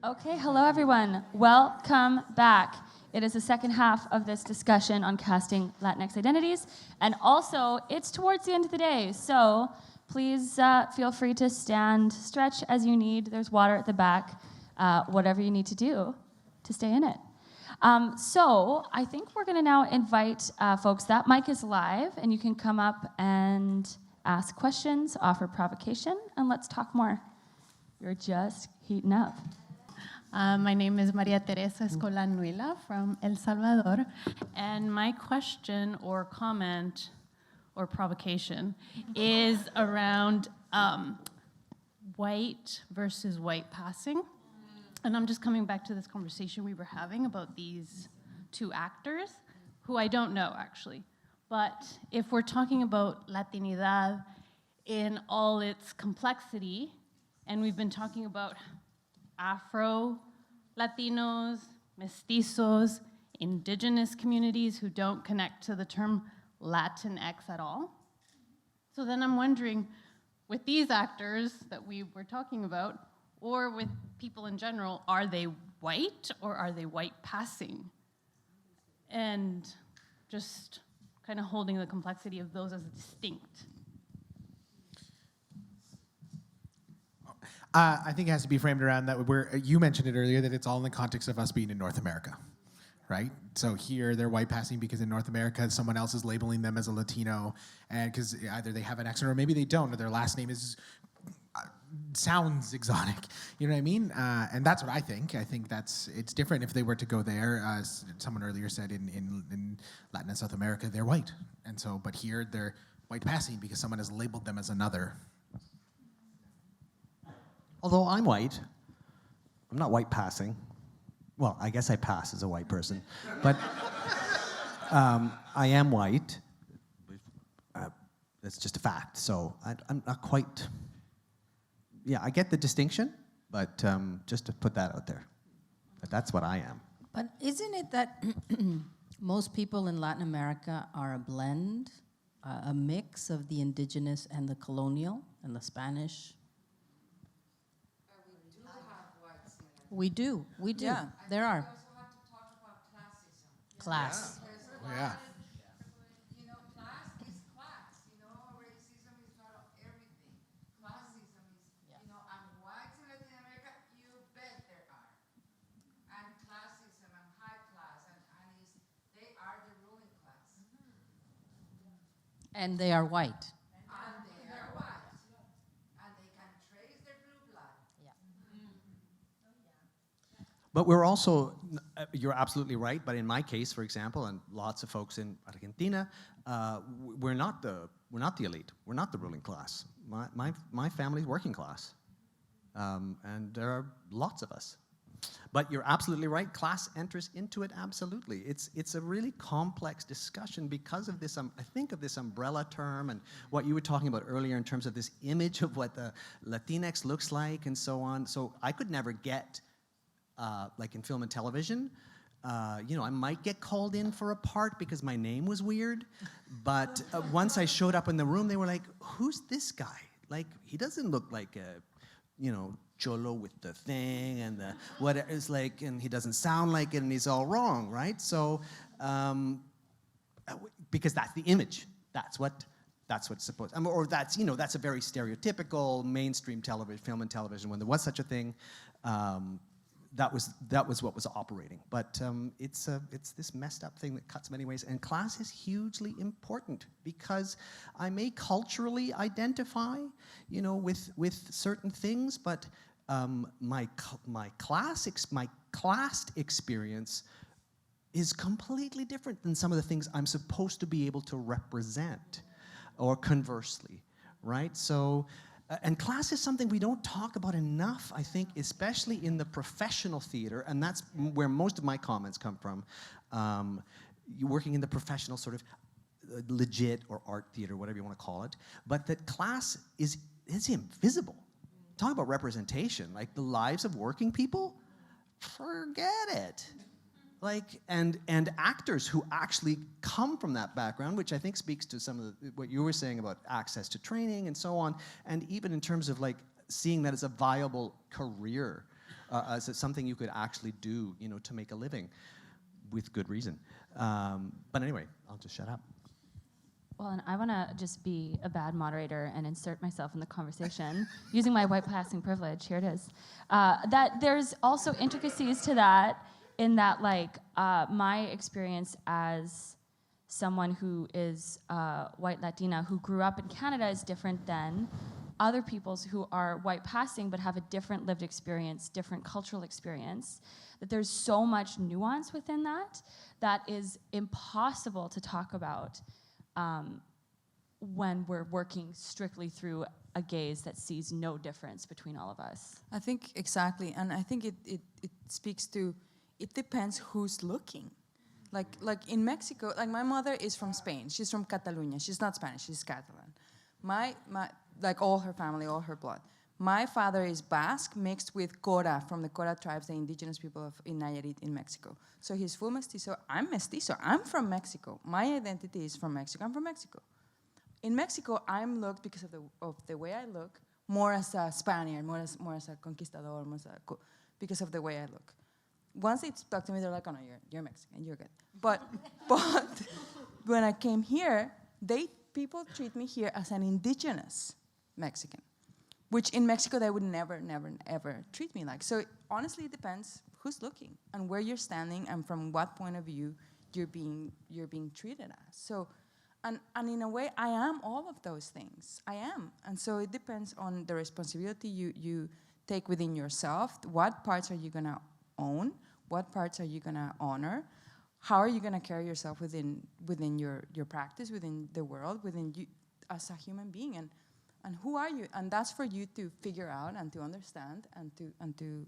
Okay, hello everyone. Welcome back. It is the second half of this discussion on casting Latinx identities, and also it's towards the end of the day, so please feel free to stand, stretch as you need. There's water at the back, whatever you need to do to stay in it. So I think we're going to now invite folks. That mic is live, and you can come up and ask questions, offer provocation, and let's talk more. You're just heating up. My name is Maria Teresa Escolanuela from El Salvador, and my question or comment or provocation is around white versus white passing. And I'm just coming back to this conversation we were having about these two actors, who I don't know actually. But if we're talking about Latinidad in all its complexity, and we've been talking about Afro-Latinos, mestizos, indigenous communities who don't connect to the term Latinx at all. So then I'm wondering, with these actors that we were talking about, or with people in general, are they white or are they white passing? And just kind of holding the complexity of those as distinct. I think it has to be framed around that you mentioned it earlier, that it's all in the context of us being in North America, right? So here they're white passing because in North America someone else is labeling them as a Latino, and because either they have an accent or maybe they don't, or their last name sounds exotic, you know what I mean? And that's what I think. I think it's different if they were to go there. As someone earlier said, in Latin and South America, they're white, and so, but here they're white passing because someone has labeled them as another. Although I'm white, I'm not white passing. Well, I guess I pass as a white person, but I am white. That's just a fact. So I'm not quite. Yeah, I get the distinction, but just to put that out there. But that's what I am. But isn't it that most people in Latin America are a blend, a mix of the indigenous and the colonial and the Spanish? We do. Yeah. There are. We also have to talk about classism. Class. Yeah. You know, class is class. You know, racism is not everything. Classism is, you know, and whites in Latin America, you bet there are. And classism and high class, and they are the ruling class. And they are white. And they are white. And they can trace their blue blood. But we're also, you're absolutely right, but in my case, for example, and lots of folks in Argentina, we're not the elite. We're not the ruling class. My family's working class. And there are lots of us. But you're absolutely right, class enters into it absolutely. It's a really complex discussion because of this, I think of this umbrella term and what you were talking about earlier in terms of this image of what the Latinx looks like and so on. So I could never get, like in film and television, you know, I might get called in for a part because my name was weird, but once I showed up in the room, they were like, who's this guy? Like, he doesn't look like a, you know, cholo with the thing and the, what it's like, and he doesn't sound like it, and he's all wrong, right? So, because that's the image. That's what's supposed, or that's, you know, that's a very stereotypical mainstream film and television, when there was such a thing. That was what was operating, but it's this messed up thing that cuts many ways. And class is hugely important because I may culturally identify, you know, with certain things, but my class experience is completely different than some of the things I'm supposed to be able to represent, or conversely, right? So. And class is something we don't talk about enough, I think, especially in the professional theater, and that's where most of my comments come from. You're working in the professional sort of legit or art theater, whatever you want to call it, but that class is invisible. Talk about representation, like the lives of working people, forget it. Like, and actors who actually come from that background, which I think speaks to some of what you were saying about access to training and so on, and even in terms of like seeing that as a viable career as something you could actually do, to make a living, with good reason. But anyway, I'll just shut up. Well, and I want to just be a bad moderator and insert myself in the conversation using my white passing privilege. Here it is. That there's also intricacies to that, in that, like, my experience as someone who is white Latina who grew up in Canada is different than other people's who are white passing but have a different lived experience, different cultural experience. That there's so much nuance within that is impossible to talk about when we're working strictly through a gaze that sees no difference between all of us. I think exactly, and I think it speaks to, it depends who's looking. Like in Mexico, like my mother is from Spain. She's from Catalonia. She's not Spanish. She's Catalan. My like all her family, all her blood. My father is Basque mixed with Cora from the Cora tribes, the indigenous people in Nayarit in Mexico. So he's full mestizo. I'm mestizo. I'm from Mexico. My identity is from Mexico. I'm from Mexico. In Mexico, I'm looked, because of the way I look, more as a Spaniard, more as a conquistador, because of the way I look. Once they talk to me, they're like, "Oh no, you're Mexican, you're good." But when I came here, people treat me here as an indigenous Mexican, which in Mexico they would never, ever treat me like. So honestly, it depends who's looking and where you're standing and from what point of view you're being treated as. So, and in a way, I am all of those things. I am, and so it depends on the responsibility you take within yourself. What parts are you gonna own? What parts are you gonna honor? How are you gonna carry yourself within your practice, within the world, within you as a human being, and who are you? And that's for you to figure out and to understand and to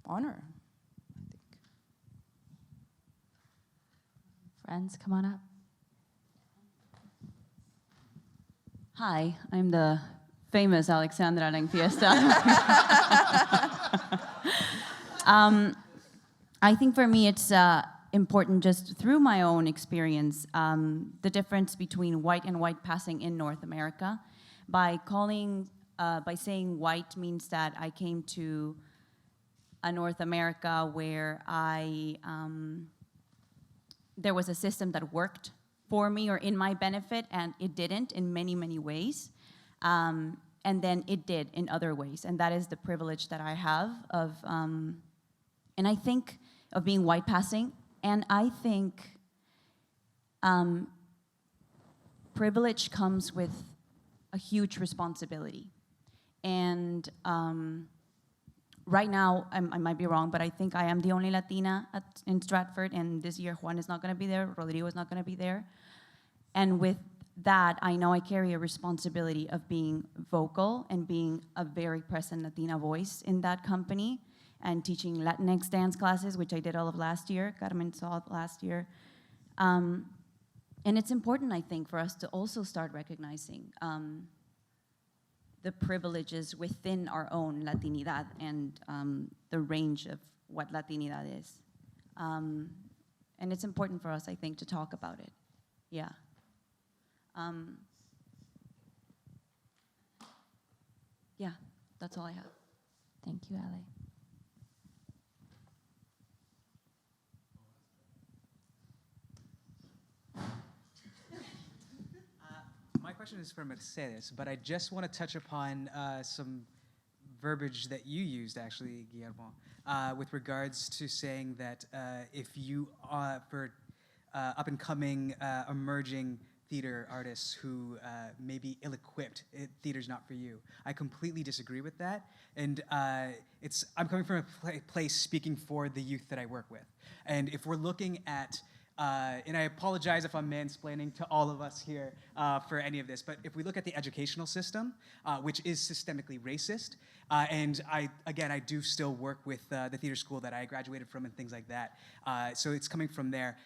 honor, I think. Friends, come on up. Hi, I'm the famous Alexandra Lengfiesta. I think for me it's important, just through my own experience, the difference between white and white passing in North America. By saying white means that I came to a North America where there was a system that worked for me or in my benefit, and it didn't in many, many ways. And then it did in other ways, and that is the privilege that I have of, and I think of being white passing, and I think privilege comes with a huge responsibility. And right now, I might be wrong, but I think I am the only Latina in Stratford, and this year Juan is not gonna be there, Rodrigo is not gonna be there. And with that, I know I carry a responsibility of being vocal and being a very present Latina voice in that company, and teaching Latinx dance classes, which I did all of last year. Carmen saw it last year. And it's important, I think, for us to also start recognizing the privileges within our own Latinidad and the range of what Latinidad is. And it's important for us, I think, to talk about it. Yeah. Yeah, that's all I have. Thank you, Ale. My question is for Mercedes, but I just want to touch upon some verbiage that you used, actually, Guillermo, with regards to saying that if you are for up-and-coming, emerging theater artists who may be ill-equipped, theater's not for you. I completely disagree with that, and I'm coming from a place speaking for the youth that I work with. And if we're looking at and I apologize if I'm mansplaining to all of us here for any of this, but if we look at the educational system, which is systemically racist, and I do still work with the theater school that I graduated from and things like that, so it's coming from there.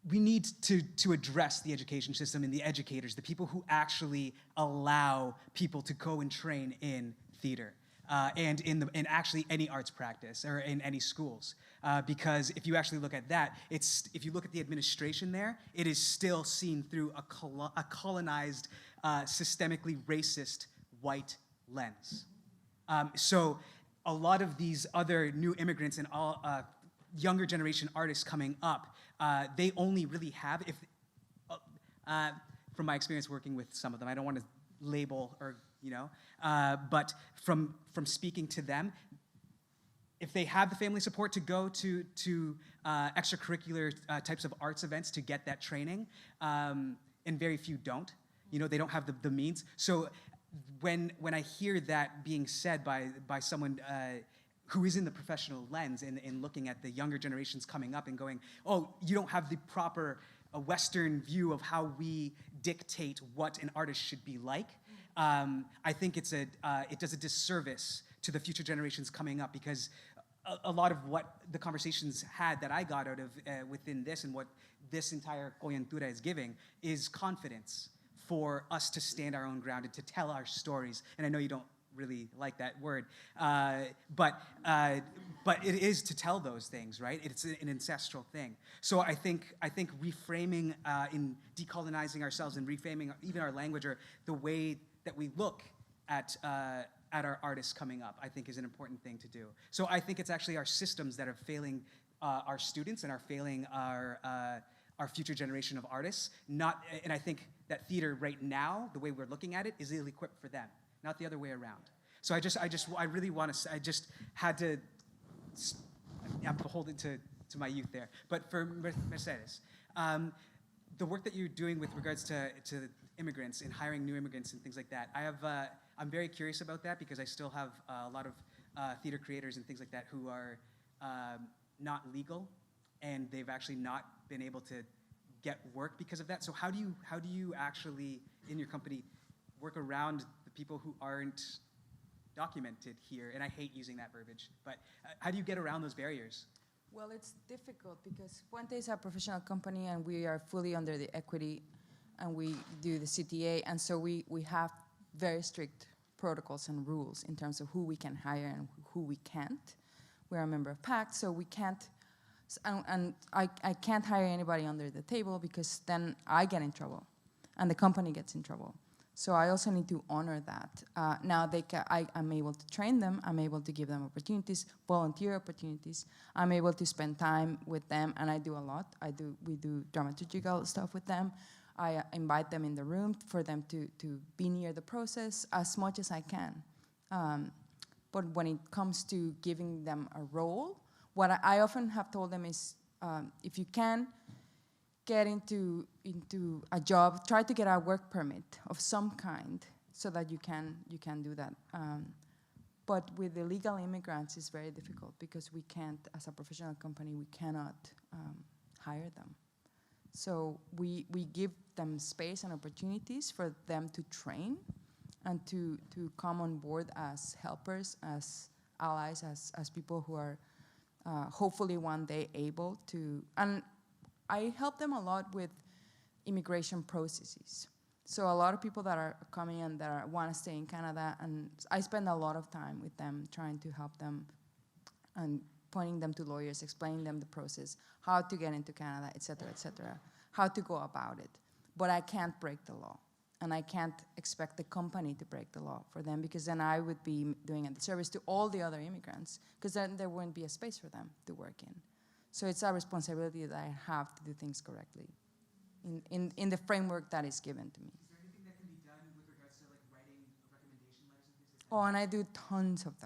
We need to address the education system and the educators, the people who actually allow people to go and train in theater. And in actually any arts practice or in any schools. Because if you actually look at that, if you look at the administration there, it is still seen through a colonized, systemically racist white lens. So a lot of these other new immigrants and all younger generation artists coming up, they only really have, if from my experience working with some of them, I don't want to label or, but from speaking to them, if they have the family support to go to extracurricular types of arts events to get that training, and very few don't, they don't have the means. So when I hear that being said by someone who is in the professional lens and looking at the younger generations coming up and going, oh, you don't have the proper Western view of how we dictate what an artist should be like, I think it does a disservice to the future generations coming up, because a lot of what the conversations had that I got out of within this and what this entire Coyuntura is giving is confidence for us to stand our own ground and to tell our stories. And I know you don't really like that word, but it is to tell those things, right? It's an ancestral thing. So I think reframing in decolonizing ourselves and reframing even our language or the way that we look at our artists coming up, I think is an important thing to do. So I think it's actually our systems that are failing our students and are failing our future generation of artists. And I think that theater right now, the way we're looking at it, is ill-equipped for them, not the other way around. So I really want to, I just had to, I'm beholden to my youth there. But for Mercedes, the work that you're doing with regards to immigrants and hiring new immigrants and things like that, I'm very curious about that, because I still have a lot of theater creators and things like that who are not legal, and they've actually not been able to get work because of that. So how do you actually, in your company, work around the people who aren't documented here? And I hate using that verbiage, but how do you get around those barriers? Well, it's difficult because Puente is a professional company and we are fully under the equity and we do the CTA, and so we have very strict protocols and rules in terms of who we can hire and who we can't. We're a member of PACT, so we can't, and I can't hire anybody under the table, because then I get in trouble and the company gets in trouble. So I also need to honor that. Now I'm able to train them, I'm able to give them opportunities, volunteer opportunities. I'm able to spend time with them, and I do a lot. We do dramaturgical stuff with them. I invite them in the room for them to be near the process as much as I can. But when it comes to giving them a role, what I often have told them is, if you can get into a job, try to get a work permit of some kind so that you can do that. But with illegal immigrants, it's very difficult, because we can't, as a professional company, we cannot hire them. So we give them space and opportunities for them to train and to come on board as helpers, as allies, as people who are hopefully one day able to, and I help them a lot with immigration processes. So a lot of people that are coming and that want to stay in Canada, and I spend a lot of time with them trying to help them and pointing them to lawyers, explaining them the process, how to get into Canada, et cetera, how to go about it. But I can't break the law, and I can't expect the company to break the law for them, because then I would be doing a disservice to all the other immigrants, because then there wouldn't be a space for them to work in. So it's a responsibility that I have to do things correctly in the framework that is given to me. Is there anything that can be done with regards to like writing recommendation letters and things like that? Oh, and I do tons of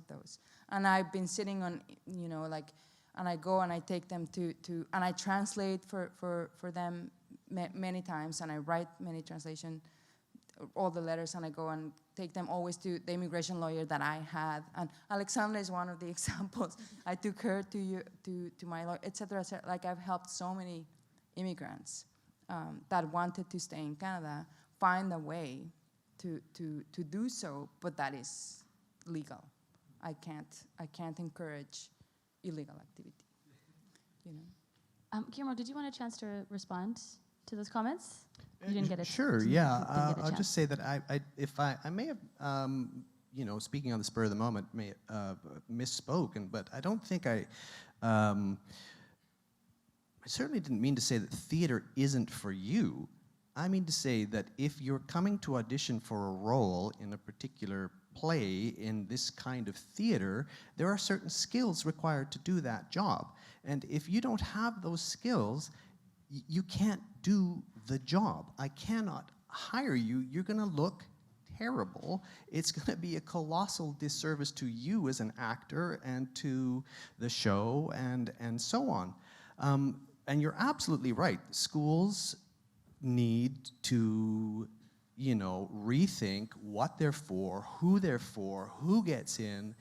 those. And I've been sitting on, and I go and I take them to and I translate for them many times, and I write many translation, all the letters, and I go and take them always to the immigration lawyer that I had. And Alexandra is one of the examples. I took her to my lawyer, et cetera. Like, I've helped so many immigrants that wanted to stay in Canada find a way to do so, but that is legal. I can't encourage illegal activity. Guillermo, did you want a chance to respond to those comments? You didn't get it. Sure, yeah. I'll just say that I may have, speaking on the spur of the moment, may misspoken, but I don't think I certainly didn't mean to say that theater isn't for you. I mean to say that if you're coming to audition for a role in a particular play in this kind of theater, there are certain skills required to do that job. And if you don't have those skills, you can't do the job. I cannot hire you. You're going to look terrible. It's going to be a colossal disservice to you as an actor and to the show and so on. And you're absolutely right. Schools need to, rethink what they're for, who gets in.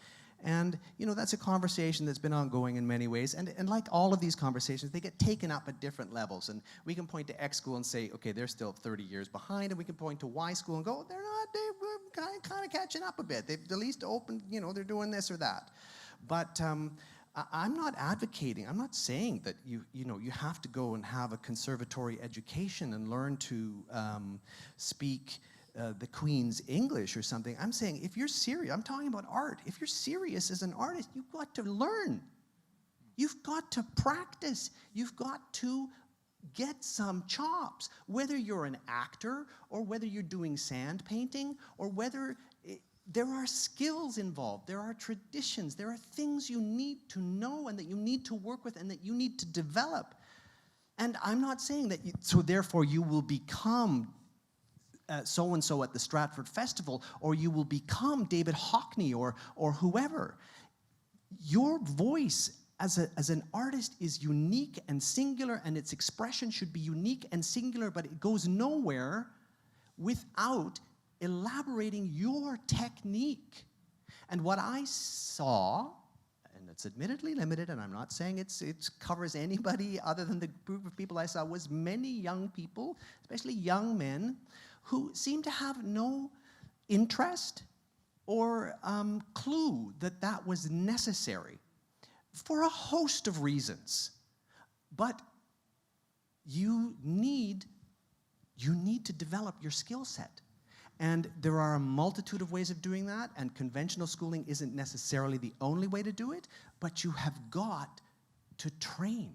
And, that's a conversation that's been ongoing in many ways. And like all of these conversations, they get taken up at different levels. And we can point to X school and say, okay, they're still 30 years behind. And we can point to Y school and go, they're not, they're kind of catching up a bit. They've at least opened, they're doing this or that. But I'm not advocating, I'm not saying that you have to go and have a conservatory education and learn to speak the Queen's English or something. I'm saying if you're serious, I'm talking about art. If you're serious as an artist, you've got to learn. You've got to practice. You've got to get some chops. Whether you're an actor or whether you're doing sand painting or whether there are skills involved, there are traditions, there are things you need to know and that you need to work with and that you need to develop. And I'm not saying that, so therefore you will become so-and-so at the Stratford Festival, or you will become David Hockney or whoever. Your voice as an artist is unique and singular, and its expression should be unique and singular, but it goes nowhere without elaborating your technique. And what I saw, and it's admittedly limited, and I'm not saying it covers anybody other than the group of people I saw, was many young people, especially young men, who seemed to have no interest or clue that that was necessary for a host of reasons. But you need to develop your skill set. And there are a multitude of ways of doing that, and conventional schooling isn't necessarily the only way to do it, but you have got to train.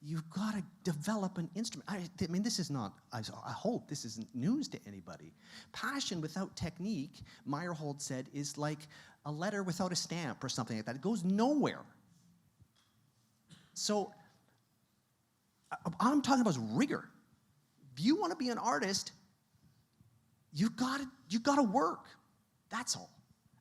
You've got to develop an instrument. I mean, this is not, I hope this isn't news to anybody. Passion without technique, Meyerhold said, is like a letter without a stamp or something like that. It goes nowhere. So I'm talking about rigor. If you want to be an artist, you got to work. That's all.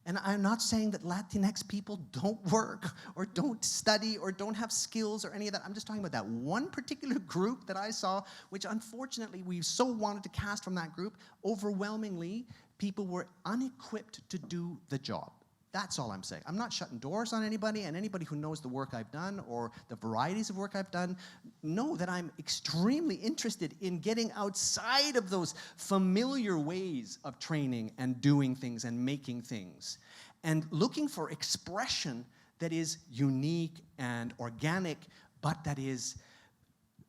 And I'm not saying that Latinx people don't work or don't study or don't have skills or any of that. I'm just talking about that one particular group that I saw, which unfortunately we so wanted to cast from that group. Overwhelmingly, people were unequipped to do the job. That's all I'm saying. I'm not shutting doors on anybody, and anybody who knows the work I've done or the varieties of work I've done know that I'm extremely interested in getting outside of those familiar ways of training and doing things and making things, and looking for expression that is unique and organic, but that is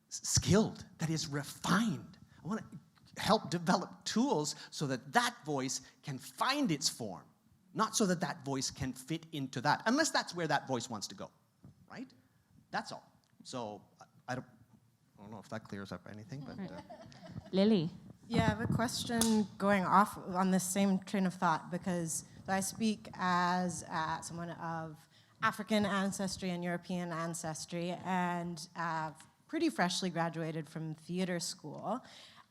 skilled, that is refined. I want to help develop tools so that that voice can find its form. Not so that that voice can fit into that, unless that's where that voice wants to go, right? That's all. So I don't know if that clears up anything, but... Lily. Yeah, I have a question going off on this same train of thought, because I speak as someone of African ancestry and European ancestry, and pretty freshly graduated from theater school.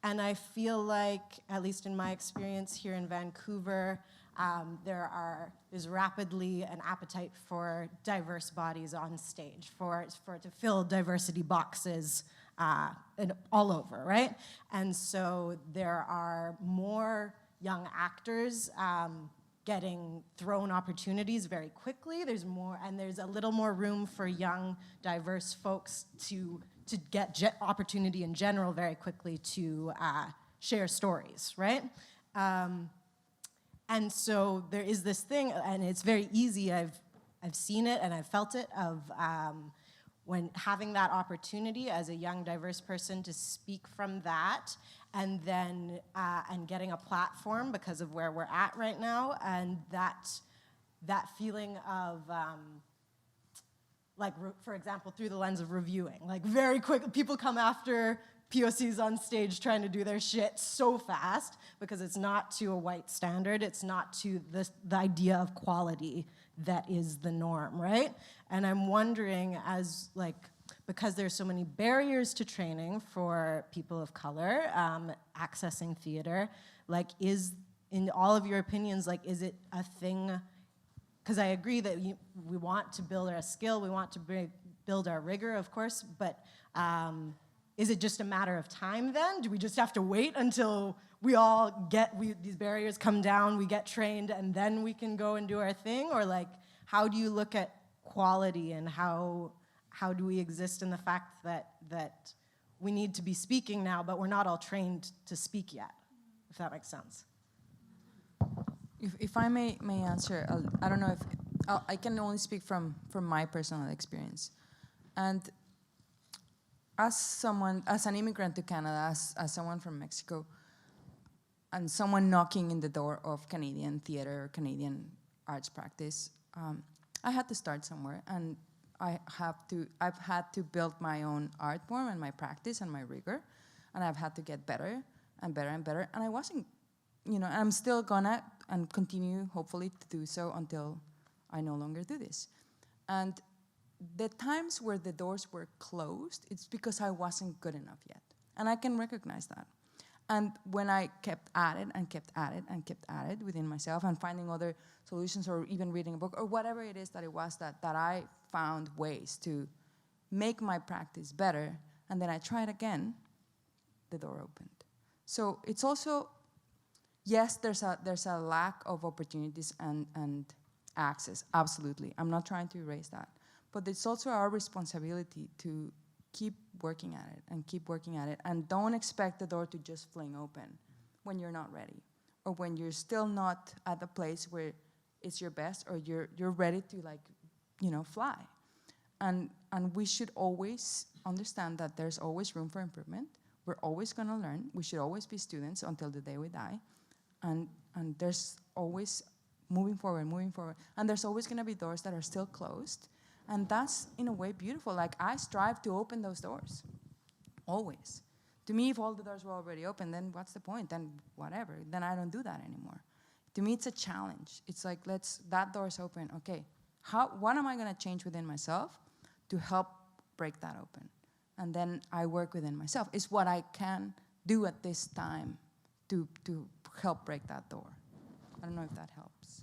And I feel like, at least in my experience here in Vancouver, there's rapidly an appetite for diverse bodies on stage, for to fill diversity boxes all over, right? And so there are more young actors getting thrown opportunities very quickly. There's a little more room for young, diverse folks to get opportunity in general very quickly to share stories, right? And so there is this thing, and it's very easy, I've seen it and I've felt it, of when having that opportunity as a young, diverse person to speak from that, and then and getting a platform because of where we're at right now, and that feeling of, like, for example, through the lens of reviewing, like very quick, people come after POCs on stage trying to do their shit so fast because it's not to a white standard, it's not to the idea of quality that is the norm, right? And I'm wondering, as like, because there's so many barriers to training for people of color, accessing theater, like, is, in all of your opinions, like, is it a thing? Because I agree that we want to build our skill, we want to build our rigor, of course, but is it just a matter of time then? Do we just have to wait until we all these barriers come down, we get trained, and then we can go and do our thing? Or like, how do you look at quality, and how do we exist in the fact that we need to be speaking now, but we're not all trained to speak yet, if that makes sense? If I may answer, I don't know if, I can only speak from my personal experience. And as an immigrant to Canada, as someone from Mexico, and someone knocking in the door of Canadian theater or Canadian arts practice, I had to start somewhere, and I've had to build my own art form and my practice and my rigor, and I've had to get better and better and better, and I wasn't, I'm still gonna and continue, hopefully, to do so until I no longer do this. And the times where the doors were closed, it's because I wasn't good enough yet, and I can recognize that. And when I kept at it and kept at it and kept at it within myself and finding other solutions, or even reading a book, or whatever it is that it was that I found ways to make my practice better, and then I tried again, the door opened. So it's also, yes, there's a lack of opportunities and access, absolutely. I'm not trying to erase that. But it's also our responsibility to keep working at it and keep working at it, and don't expect the door to just fling open when you're not ready, or when you're still not at the place where it's your best, or you're ready to, like, fly. And we should always understand that there's always room for improvement. We're always gonna learn. We should always be students until the day we die. And there's always moving forward. And there's always gonna be doors that are still closed. And that's, in a way, beautiful. Like, I strive to open those doors, always. To me, if all the doors were already open, then what's the point? Then whatever, then I don't do that anymore. To me, it's a challenge. It's like, that door's open, okay. What am I gonna change within myself to help break that open? And then I work within myself. It's what I can do at this time to help break that door. I don't know if that helps.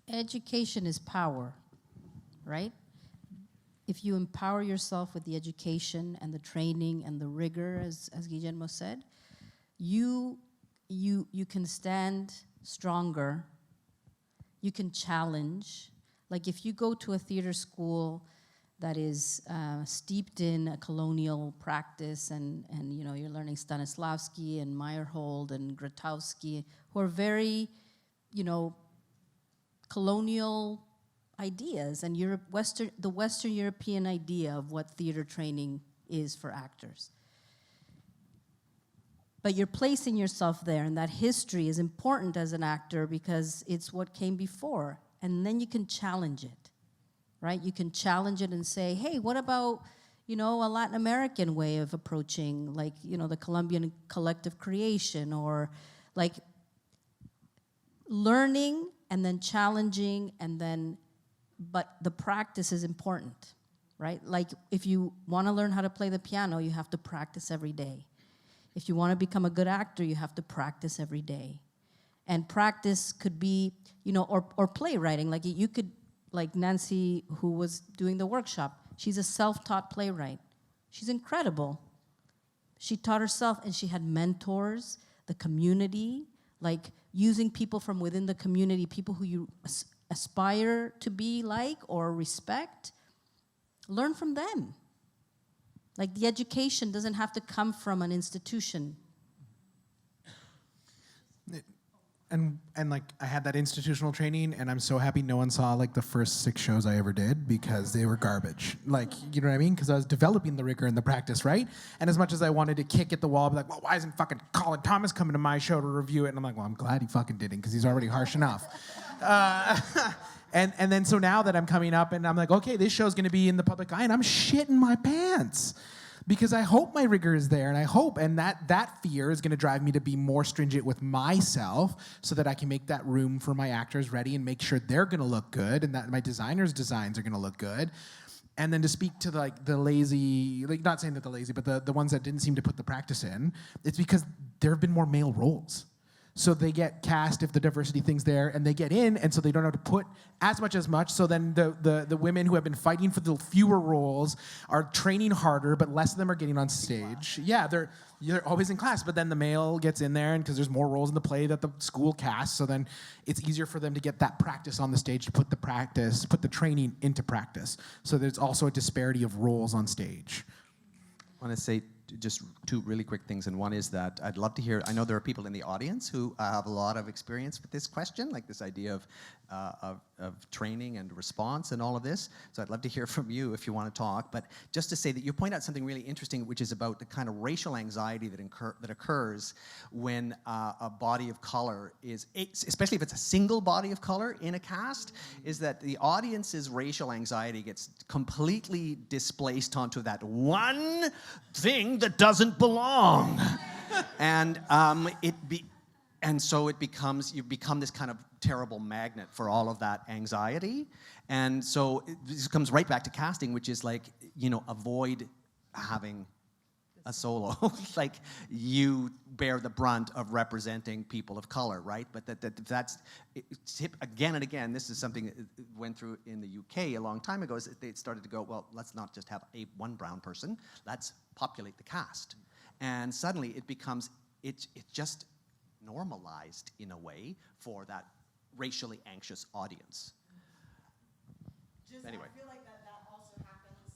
Education is power, right? If you empower yourself with the education and the training and the rigor, as Guillermo said, you can stand stronger. You can challenge. Like, if you go to a theater school that is steeped in a colonial practice, and you're learning Stanislavski and Meyerhold and Grotowski, who are very, colonial ideas, and the Western European idea of what theater training is for actors. But you're placing yourself there, and that history is important as an actor because it's what came before, and then you can challenge it, right? You can challenge it and say, hey, what about, a Latin American way of approaching, like, the Colombian collective creation, or like learning and then challenging, but the practice is important, right? Like, if you want to learn how to play the piano, you have to practice every day. If you want to become a good actor, you have to practice every day. And practice could be, or playwriting. Like, you could, like Nancy, who was doing the workshop, she's a self-taught playwright. She's incredible. She taught herself, and she had mentors, the community, like using people from within the community, people who you aspire to be like or respect. Learn from them. Like, the education doesn't have to come from an institution. And like, I had that institutional training, and I'm so happy no one saw like the first 6 shows I ever did, because they were garbage. Like, you know what I mean? Because I was developing the rigor and the practice, right? And as much as I wanted to kick at the wall, be like, well, why isn't fucking Colin Thomas coming to my show to review it? And I'm like, well, I'm glad he fucking didn't, because he's already harsh enough. And then so now that I'm coming up and I'm like, okay, this show's gonna be in the public eye, and I'm shitting my pants. Because I hope my rigor is there, and I hope, and that fear is going to drive me to be more stringent with myself so that I can make that room for my actors ready and make sure they're going to look good and that my designers' designs are going to look good. And then to speak to like the lazy, like not saying that the lazy, but the ones that didn't seem to put the practice in, it's because there have been more male roles. So they get cast if the diversity thing's there, and they get in, and so they don't have to put as much. So then the women who have been fighting for the fewer roles are training harder, but less of them are getting on stage. Yeah, they're always in class, but then the male gets in there, and because there's more roles in the play that the school casts, so then it's easier for them to get that practice on the stage to put the training into practice. So there's also a disparity of roles on stage. I want to say just two really quick things, and one is that I'd love to hear, I know there are people in the audience who have a lot of experience with this question, like this idea of training and response and all of this, so I'd love to hear from you if you want to talk, but just to say that you point out something really interesting, which is about the kind of racial anxiety that occurs when a body of color is, especially if it's a single body of color in a cast, is that the audience's racial anxiety gets completely displaced onto that one thing that doesn't belong. And so you become this kind of terrible magnet for all of that anxiety. And so this comes right back to casting, which is like, avoid having a solo. Like, you bear the brunt of representing people of color, right? But that's again and again, this is something that went through in the UK a long time ago, is they started to go, well, let's not just have one brown person, let's populate the cast. And suddenly it becomes, it's just normalized in a way for that racially anxious audience. Anyway. I feel like that also happens.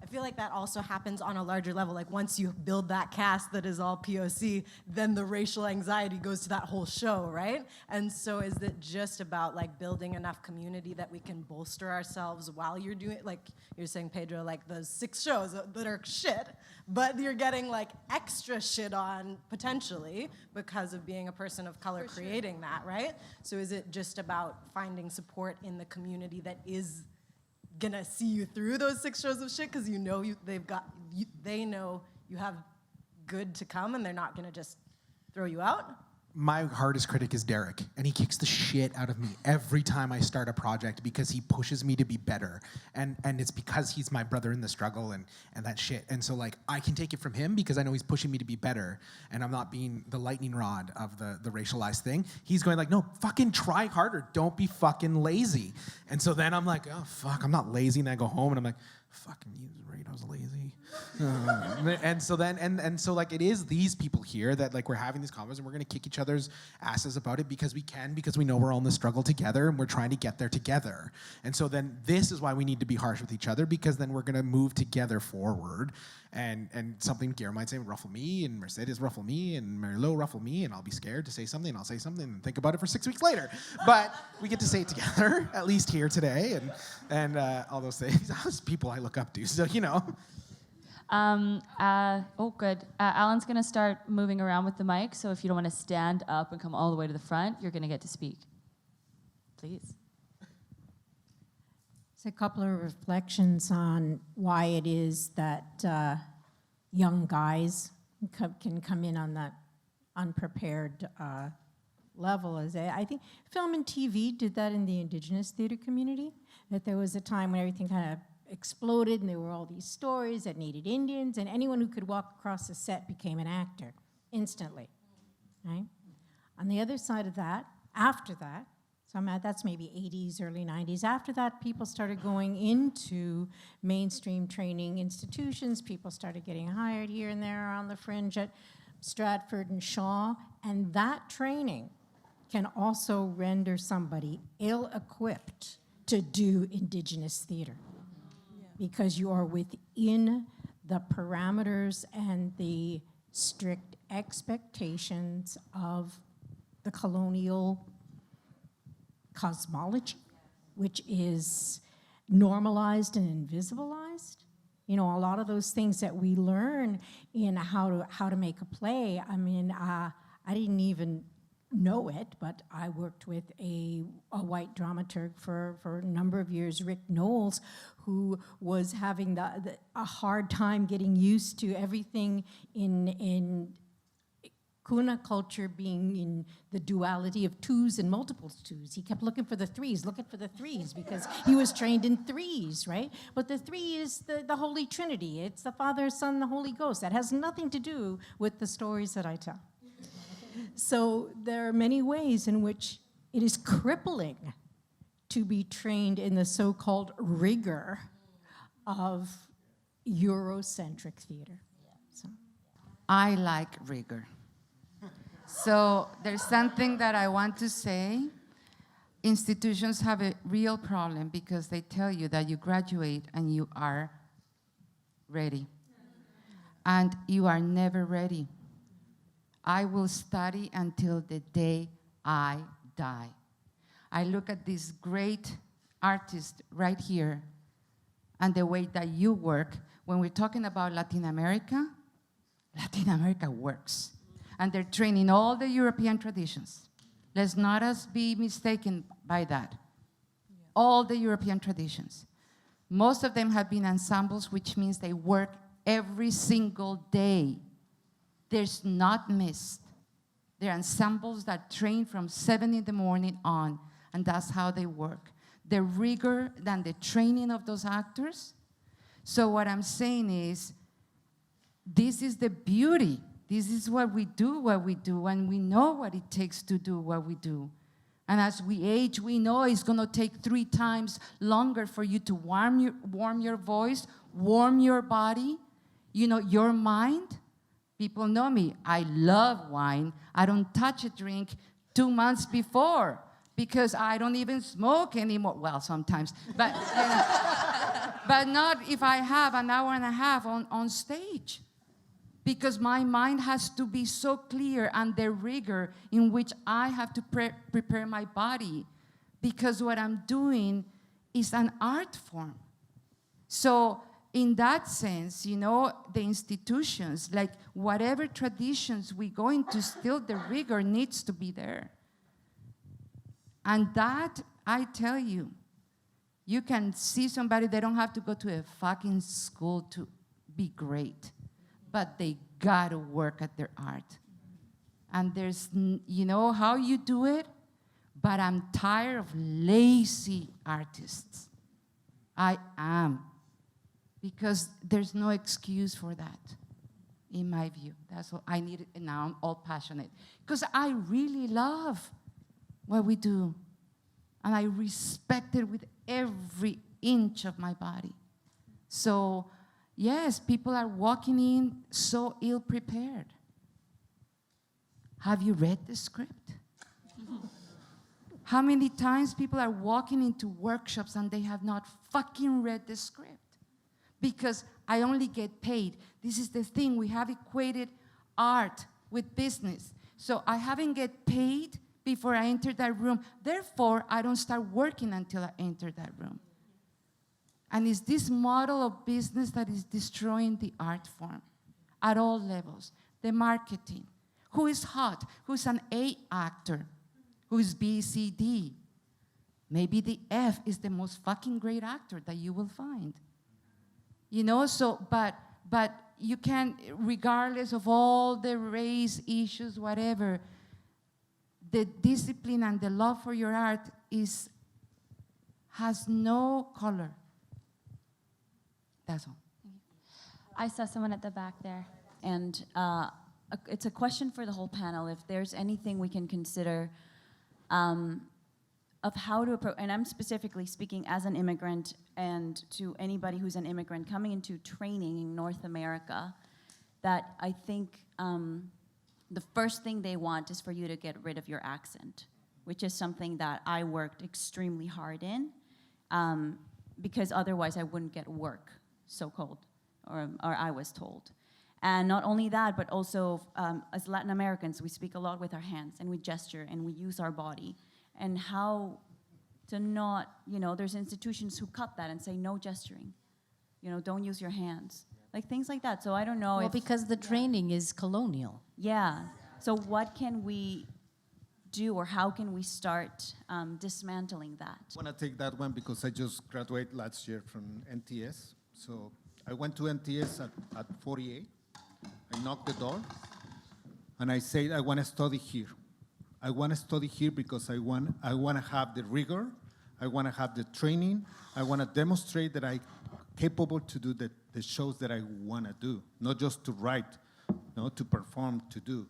I feel like that also happens on a larger level. Like, once you build that cast that is all POC, then the racial anxiety goes to that whole show, right? And so is it just about like building enough community that we can bolster ourselves while you're doing, like you're saying, Pedro, like the 6 shows that are shit, but you're getting like extra shit on potentially because of being a person of color creating that, right? So is it just about finding support in the community that is gonna see you through those 6 shows of shit because they know you have good to come and they're not gonna just throw you out? My hardest critic is Derek, and he kicks the shit out of me every time I start a project because he pushes me to be better. And it's because he's my brother in the struggle and that shit. And so like, I can take it from him because I know he's pushing me to be better, and I'm not being the lightning rod of the racialized thing. He's going like, no, fucking try harder. Don't be fucking lazy. And so then I'm like, oh fuck, I'm not lazy. And I go home and I'm like, fucking you, right, I was lazy. And so then, and so like, it is these people here that like, we're having these convos and we're gonna kick each other's asses about it because we can, because we know we're all in the struggle together and we're trying to get there together. And so then this is why we need to be harsh with each other, because then we're gonna move together forward. And something Guillermo might say would ruffle me, and Mercedes ruffle me, and Marilo ruffle me, and I'll be scared to say something, and I'll say something and think about it for 6 weeks later. But we get to say it together, at least here today, and all those things. Those people I look up to, so Good. Alan's going to start moving around with the mic, so if you don't want to stand up and come all the way to the front, you're going to get to speak. Please. It's a couple of reflections on why it is that young guys can come in on that unprepared level. I think film and TV did that in the Indigenous theater community, that there was a time when everything kind of exploded and there were all these stories that needed Indians, and anyone who could walk across the set became an actor instantly, right? On the other side of that, after that, that's maybe 80s, early 90s. After that, people started going into mainstream training institutions. People started getting hired here and there on the fringe at Stratford and Shaw. And that training can also render somebody ill-equipped to do Indigenous theater. Because you are within the parameters and the strict expectations of the colonial cosmology, which is normalized and invisibilized. A lot of those things that we learn in how to make a play. I mean, I didn't even know it, but I worked with a white dramaturg for a number of years, Rick Knowles, who was having a hard time getting used to everything in Kuna culture being in the duality of twos and multiple twos. He kept looking for the threes, because he was trained in threes, right? But the three is the Holy Trinity. It's the Father, Son, the Holy Ghost. That has nothing to do with the stories that I tell. So there are many ways in which it is crippling to be trained in the so-called rigor of Eurocentric theater. So. I like rigor. So there's something that I want to say. Institutions have a real problem because they tell you that you graduate and you are ready. And you are never ready. I will study until the day I die. I look at this great artist right here and the way that you work. When we're talking about Latin America works. And they're training all the European traditions. Let's not us be mistaken by that. All the European traditions. Most of them have been ensembles, which means they work every single day. There's not missed. They're ensembles that train from 7 in the morning on, and that's how they work. The rigor and the training of those actors. So what I'm saying is, this is the beauty. This is what we do, and we know what it takes to do what we do. And as we age, we know it's gonna take 3 times longer for you to warm your voice, warm your body, your mind. People know me, I love wine. I don't touch a drink 2 months before because I don't even smoke anymore. Well, sometimes, but, but not if I have an hour and a half on stage. Because my mind has to be so clear and the rigor in which I have to prepare my body. Because what I'm doing is an art form. So in that sense, the institutions, like whatever traditions we go into, still the rigor needs to be there. And that, I tell you, you can see somebody, they don't have to go to a fucking school to be great. But they gotta work at their art. And there's, how you do it, but I'm tired of lazy artists. I am. Because there's no excuse for that, in my view. That's what I need, and now I'm all passionate. Because I really love what we do. And I respect it with every inch of my body. So, yes, people are walking in so ill-prepared. Have you read the script? How many times people are walking into workshops and they have not fucking read the script? Because I only get paid. This is the thing, we have equated art with business. So I haven't get paid before I enter that room. Therefore, I don't start working until I enter that room. And it's this model of business that is destroying the art form at all levels. The marketing. Who is hot? Who's an A actor? Who's B, C, D? Maybe the F is the most fucking great actor that you will find. But you can, regardless of all the race issues, whatever, the discipline and the love for your art has no color. That's all. I saw someone at the back there. And it's a question for the whole panel. If there's anything we can consider of how to approach, and I'm specifically speaking as an immigrant and to anybody who's an immigrant coming into training in North America, that I think the first thing they want is for you to get rid of your accent, which is something that I worked extremely hard in, because otherwise I wouldn't get work, so-called, or I was told. And not only that, but also as Latin Americans, we speak a lot with our hands and we gesture and we use our body. And how to not, there's institutions who cut that and say no gesturing. Don't use your hands. Like things like that. So I don't know because the training is colonial. Yeah. So what can we do, or how can we start dismantling that? I want to take that one because I just graduated last year from NTS. So I went to NTS at 48. I knocked the door, and I said, I want to study here. I want to study here because I want to have the rigor. I want to have the training. I want to demonstrate that I'm capable to do the shows that I want to do, not just to write, to perform, to do.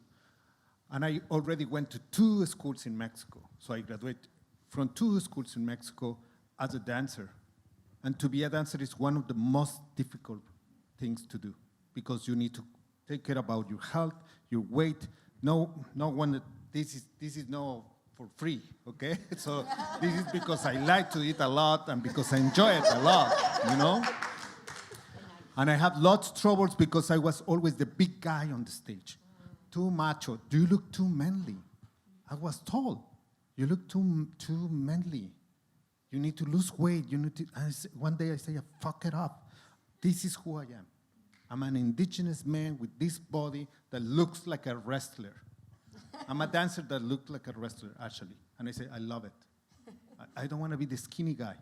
And I already went to 2 schools in Mexico. So I graduated from 2 schools in Mexico as a dancer. And to be a dancer is one of the most difficult things to do because you need to take care about your health, your weight. No one, this is no for free, okay? So this is because I like to eat a lot and because I enjoy it a lot, And I had lots of troubles because I was always the big guy on the stage. Too macho. Do you look too manly? I was told, you look too manly. You need to lose weight. One day I say, fuck it up. This is who I am. I'm an indigenous man with this body that looks like a wrestler. I'm a dancer that looks like a wrestler, actually. And I say, I love it. I don't want to be the skinny guy.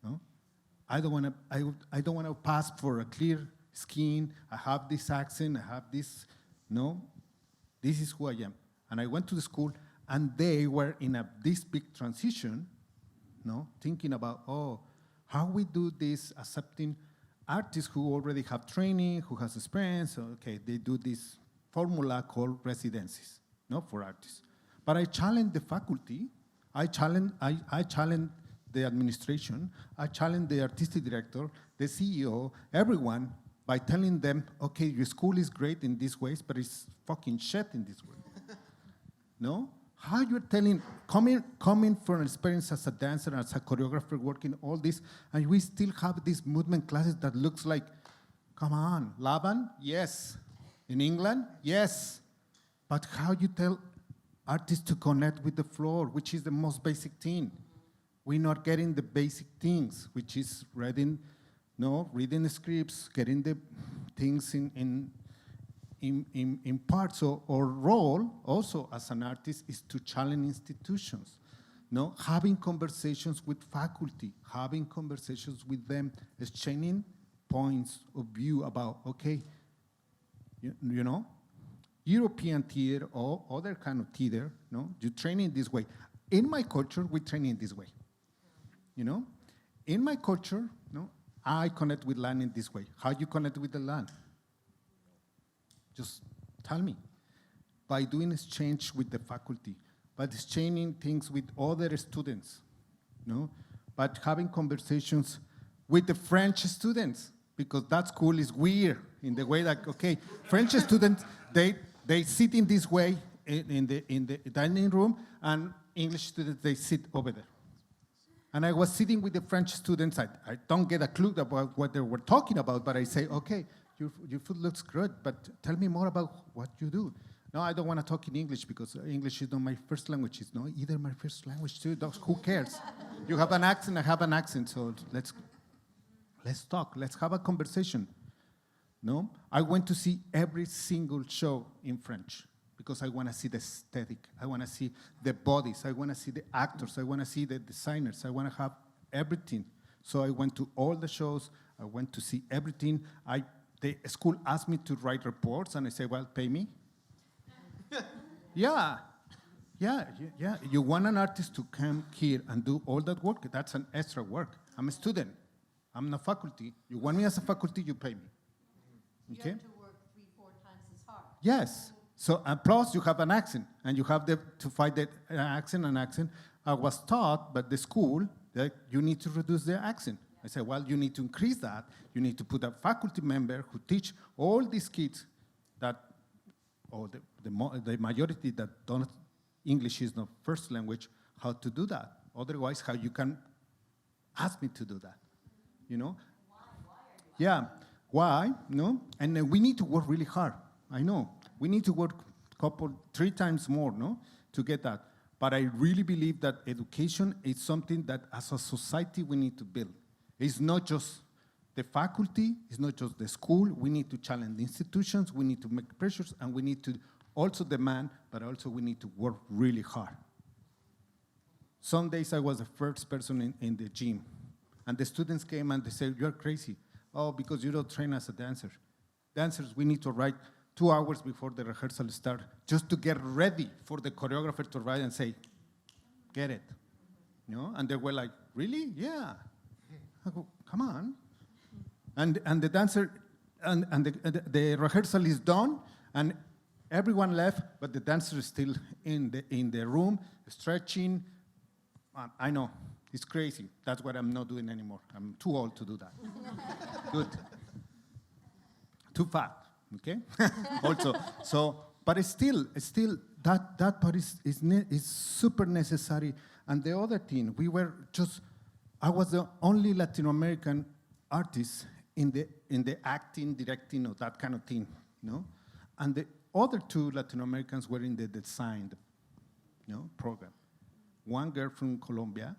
No? I don't want to pass for a clear skin. I have this accent. I have this. No. This is who I am. And I went to the school, and they were in this big transition, thinking about, how we do this, accepting artists who already have training, who has experience. Okay, they do this formula called residencies, for artists. But I challenged the faculty. I challenged the administration. I challenged the artistic director, the CEO, everyone, by telling them, okay, your school is great in these ways, but it's fucking shit in this way. No? How you're telling, coming from an experience as a dancer, as a choreographer, working all this, and we still have these movement classes that looks like, come on, Laban? Yes. In England? Yes. But how you tell artists to connect with the floor, which is the most basic thing? We're not getting the basic things, which is reading the scripts, getting the things in parts. So our role also as an artist is to challenge institutions, having conversations with faculty, having conversations with them, exchanging points of view about, okay, European theater or other kind of theater, you train in this way. In my culture, we train in this way, In my culture, I connect with land in this way. How you connect with the land? Just tell me. By doing exchange with the faculty, by exchanging things with other students, but having conversations with the French students, because that school is weird in the way that, okay, French students, they sit in this way in the dining room, and English students, they sit over there. And I was sitting with the French students. I don't get a clue about what they were talking about, but I say, okay, your food looks good, but tell me more about what you do. No, I don't want to talk in English because English is not my first language. It's not either my first language too. Who cares? You have an accent, I have an accent, so let's talk. Let's have a conversation. I went to see every single show in French, because I want to see the aesthetic. I want to see the bodies. I want to see the actors. I want to see the designers. I want to have everything. So I went to all the shows. I went to see everything. The school asked me to write reports, and I said, well, pay me. Yeah. You want an artist to come here and do all that work? That's an extra work. I'm a student. I'm not faculty. You want me as a faculty, you pay me. Okay? You have to work 3-4 times as hard. Yes. So, and plus you have an accent, and you have to fight that accent. I was taught by the school that you need to reduce their accent. I said, well, you need to increase that. You need to put a faculty member who teach all these kids that, or the majority that don't, English is not first language, how to do that. Otherwise, how you can ask me to do that, Yeah, why? And we need to work really hard. I know. We need to work 3 times more, to get that. But I really believe that education is something that as a society we need to build. It's not just the faculty, it's not just the school. We need to challenge the institutions, we need to make pressures, and we need to also demand, but also we need to work really hard. Some days I was the first person in the gym, and the students came and they said, "You're crazy." "Oh, because you don't train as a dancer. Dancers, we need to write 2 hours before the rehearsal start just to get ready for the choreographer to write and say, get it." You know? And they were like, "Really? Yeah." I go, "Come on." And the dancer, and the rehearsal is done, and everyone left, but the dancer is still in the room, stretching. I know, it's crazy. That's what I'm not doing anymore. I'm too old to do that. Good. Too fat, okay? Also, but it's still that part is super necessary. And the other thing, I was the only Latin American artist in the acting, directing, or that kind of thing, you know? And the other 2 Latin Americans were in the design, program. One girl from Colombia,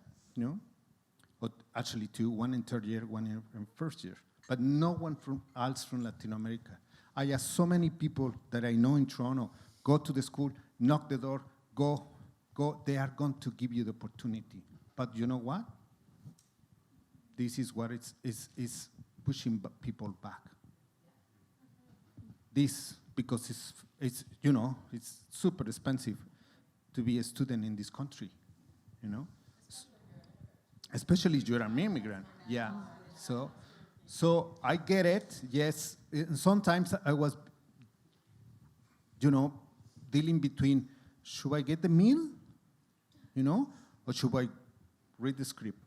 but actually 2, one in 3rd year, one in 1st year, but no one else from Latin America. I asked so many people that I know in Toronto, go to the school, knock the door, go, they are going to give you the opportunity. But you know what? This is what is pushing people back. This, because it's super expensive to be a student in this country, especially if you're an immigrant. Yeah. So I get it. Yes. Sometimes I was, dealing between, should I get the meal, or should I read the script?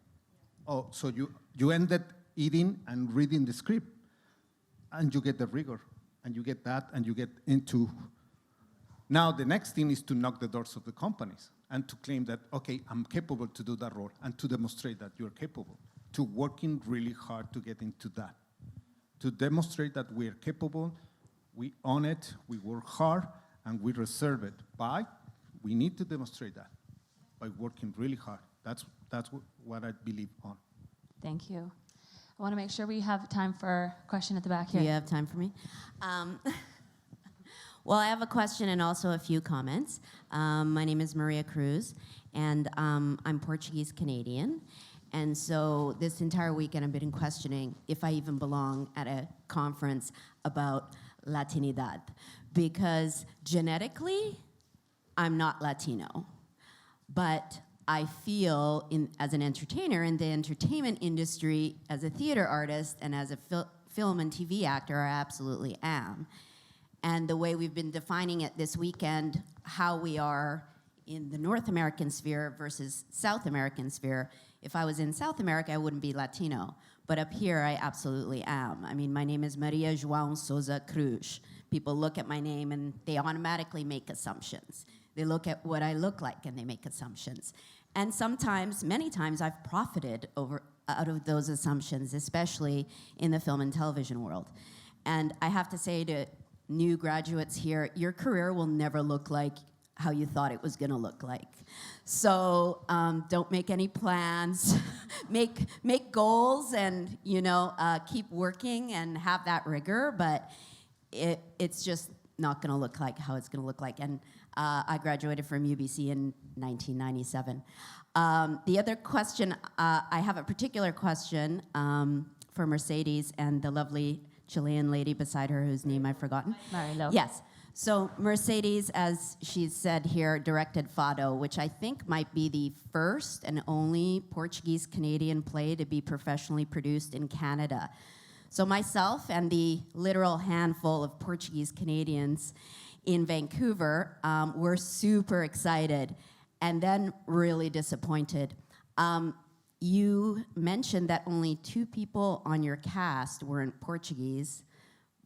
Oh, so you ended eating and reading the script, and you get the rigor, and you get that, and you get into. Now the next thing is to knock the doors of the companies and to claim that, okay, I'm capable to do that role, and to demonstrate that you're capable, to working really hard to get into that, to demonstrate that we're capable, we own it, we work hard, and we reserve it. We need to demonstrate that by working really hard. That's what I believe on. Thank you. I want to make sure we have time for a question at the back here. Do you have time for me? Well, I have a question and also a few comments. My name is Maria Cruz, and I'm Portuguese Canadian. And so this entire weekend I've been questioning if I even belong at a conference about Latinidad, because genetically, I'm not Latino. But I feel, as an entertainer in the entertainment industry, as a theater artist and as a film and TV actor, I absolutely am. And the way we've been defining it this weekend, how we are in the North American sphere versus South American sphere, if I was in South America, I wouldn't be Latino. But up here, I absolutely am. I mean, my name is Maria João Souza Cruz. People look at my name and they automatically make assumptions. They look at what I look like and they make assumptions. And sometimes, many times, I've profited out of those assumptions, especially in the film and television world. And I have to say to new graduates here, your career will never look like how you thought it was going to look like. So don't make any plans. make goals and keep working and have that rigor, but it's just not going to look like how it's going to look like. And I graduated from UBC in 1997. The other question, I have a particular question for Mercedes and the lovely Chilean lady beside her whose name I've forgotten. Marilo. Yes. So Mercedes, as she's said here, directed Fado, which I think might be the first and only Portuguese-Canadian play to be professionally produced in Canada. So myself and the literal handful of Portuguese-Canadians in Vancouver were super excited and then really disappointed. You mentioned that only 2 people on your cast were in Portuguese,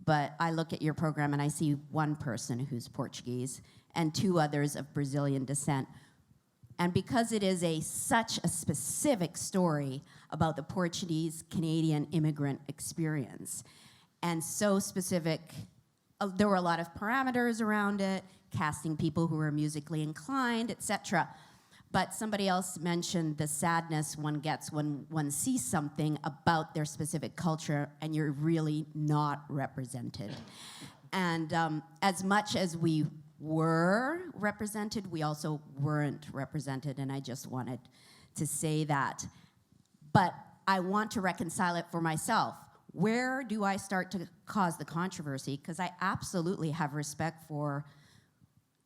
but I look at your program and I see 1 person who's Portuguese and 2 others of Brazilian descent. And because it is such a specific story about the Portuguese-Canadian immigrant experience, and so specific, there were a lot of parameters around it, casting people who were musically inclined, etc. But somebody else mentioned the sadness one gets when one sees something about their specific culture and you're really not represented. And as much as we were represented, we also weren't represented, and I just wanted to say that. But I want to reconcile it for myself. Where do I start to cause the controversy? Because I absolutely have respect for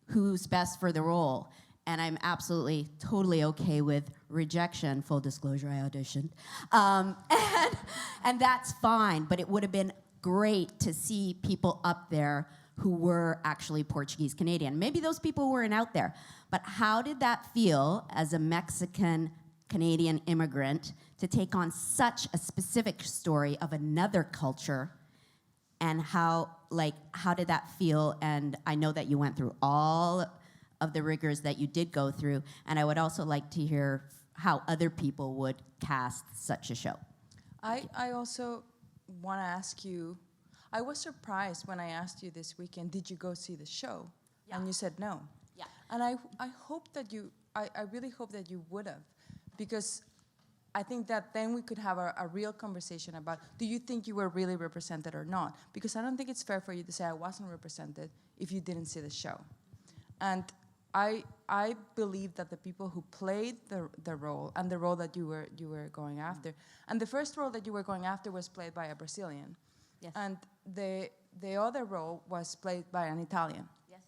who's best for the role. And I'm absolutely, totally okay with rejection. Full disclosure, I auditioned. And that's fine, but it would have been great to see people up there who were actually Portuguese Canadian. Maybe those people weren't out there, but how did that feel as a Mexican Canadian immigrant to take on such a specific story of another culture, and how did that feel? And I know that you went through all of the rigors that you did go through, and I would also like to hear how other people would cast such a show. I also want to ask you, I was surprised when I asked you this weekend, did you go see the show? Yeah. And you said no. Yeah. And I hope that I really hope that you would have, because I think that then we could have a real conversation about, do you think you were really represented or not? Because I don't think it's fair for you to say I wasn't represented if you didn't see the show. And I believe that the people who played the role, and the role that you were going after, and the first role that you were going after was played by a Brazilian. Yes. And the other role was played by an Italian. Yes.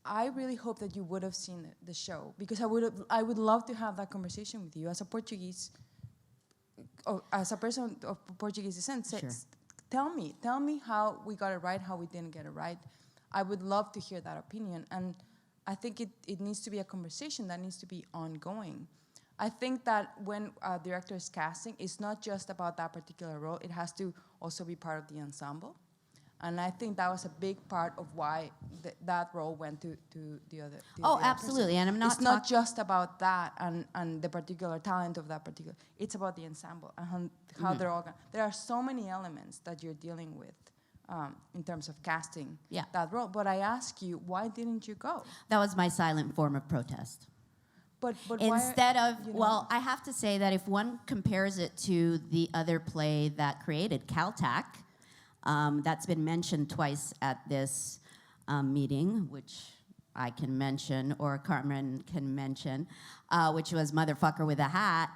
I really hope that you would have seen the show, because I would love to have that conversation with you as a Portuguese, or as a person of Portuguese descent. Sure. Tell me how we got it right, how we didn't get it right. I would love to hear that opinion, and I think it needs to be a conversation that needs to be ongoing. I think that when a director is casting, it's not just about that particular role, it has to also be part of the ensemble. And I think that was a big part of why that role went to the other. Oh, absolutely, and I'm not. It's not just about that and the particular talent of that particular. It's about the ensemble and how they're all. There are so many elements that you're dealing with in terms of casting that role. But I ask you, why didn't you go? That was my silent form of protest. But instead of, well, I have to say that if one compares it to the other play that created, Caltac, that's been mentioned twice at this meeting, which I can mention, or Carmen can mention, which was Motherfucker with a Hat,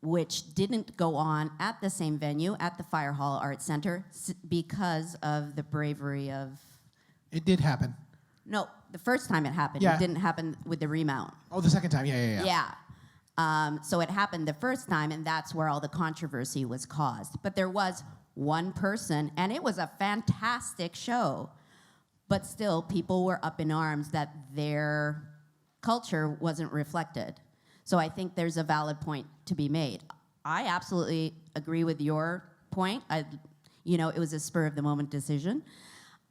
which didn't go on at the same venue, at the Fire Hall Arts Center, because of the bravery of... It did happen. No, the first time it happened. Yeah. It didn't happen with the remount. Oh, the second time, yeah. Yeah. So it happened the first time, and that's where all the controversy was caused. But there was one person, and it was a fantastic show, but still people were up in arms that their culture wasn't reflected. So I think there's a valid point to be made. I absolutely agree with your point. It was a spur of the moment decision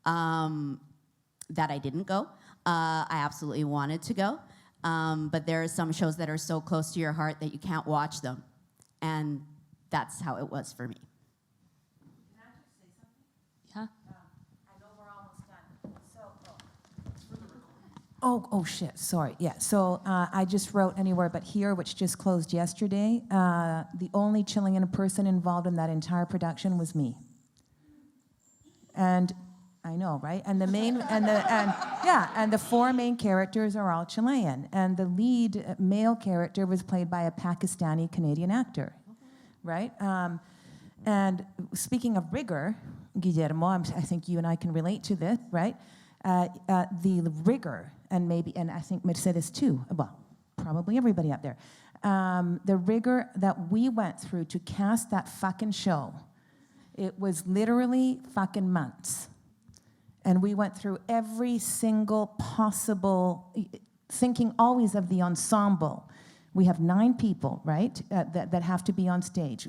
that I didn't go. I absolutely wanted to go, but there are some shows that are so close to your heart that you can't watch them, and that's how it was for me. Yeah. I know we're almost done. Oh, shit, sorry. Yeah, so I just wrote Anywhere But Here, which just closed yesterday. The only Chilean person involved in that entire production was me. And I know, right? And the main, and the four main characters are all Chilean. And the lead male character was played by a Pakistani Canadian actor, right? And speaking of rigor, Guillermo, I think you and I can relate to this, right? The rigor, and I think Mercedes too, well, probably everybody out there, the rigor that we went through to cast that fucking show, it was literally fucking months. And we went through every single possible, thinking always of the ensemble. We have 9 people, right, that have to be on stage.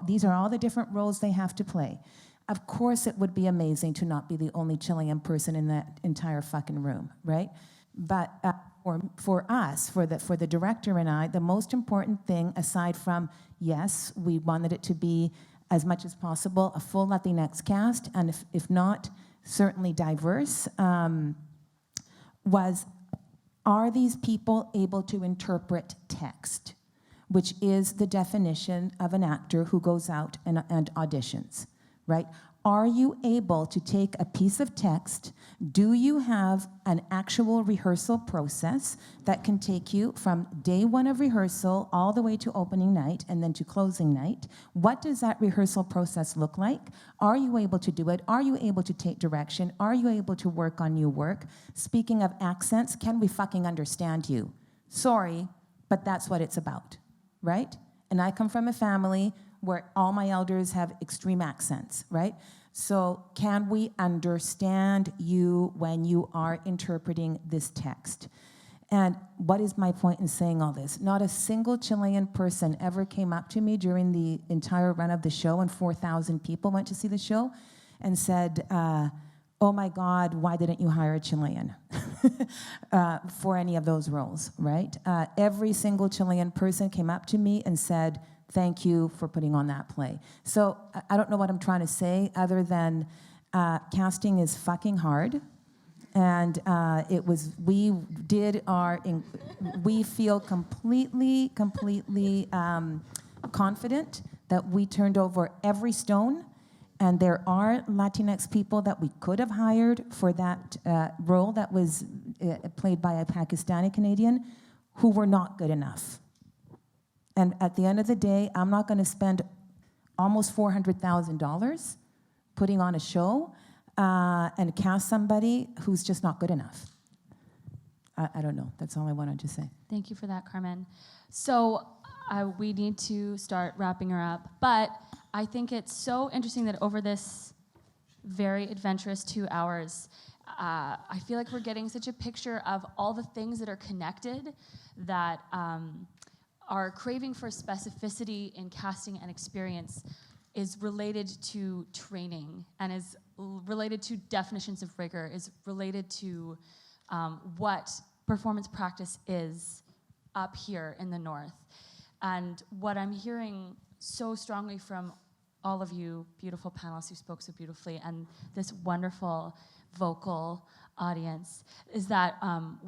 These are all the different roles they have to play. Of course, it would be amazing to not be the only Chilean person in that entire fucking room, right? But for us, for the director and I, the most important thing, aside from, yes, we wanted it to be as much as possible a full Latinx cast, and if not, certainly diverse, was, are these people able to interpret text, which is the definition of an actor who goes out and auditions, right? Are you able to take a piece of text? Do you have an actual rehearsal process that can take you from day one of rehearsal all the way to opening night and then to closing night? What does that rehearsal process look like? Are you able to do it? Are you able to take direction? Are you able to work on new work? Speaking of accents, can we fucking understand you? Sorry, but that's what it's about, right? And I come from a family where all my elders have extreme accents, right? So can we understand you when you are interpreting this text? And what is my point in saying all this? Not a single Chilean person ever came up to me during the entire run of the show, and 4,000 people went to see the show, and said, oh my God, why didn't you hire a Chilean for any of those roles, right? Every single Chilean person came up to me and said, thank you for putting on that play. So I don't know what I'm trying to say other than casting is fucking hard. And we feel completely confident that we turned over every stone. And there are Latinx people that we could have hired for that role that was played by a Pakistani Canadian who were not good enough. And at the end of the day, I'm not going to spend almost $400,000 putting on a show and cast somebody who's just not good enough. I don't know. That's all I wanted to say. Thank you for that, Carmen. So we need to start wrapping her up. But I think it's so interesting that over this very adventurous 2 hours, I feel like we're getting such a picture of all the things that are connected that our craving for specificity in casting and experience is related to training and is related to definitions of rigor, is related to what performance practice is up here in the North. And what I'm hearing so strongly from all of you beautiful panelists who spoke so beautifully and this wonderful vocal audience is that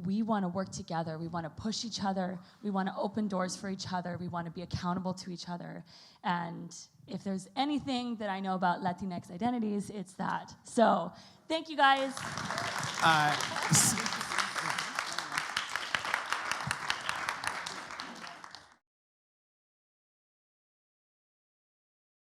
we want to work together. We want to push each other. We want to open doors for each other. We want to be accountable to each other. And if there's anything that I know about Latinx identities, it's that. So thank you guys.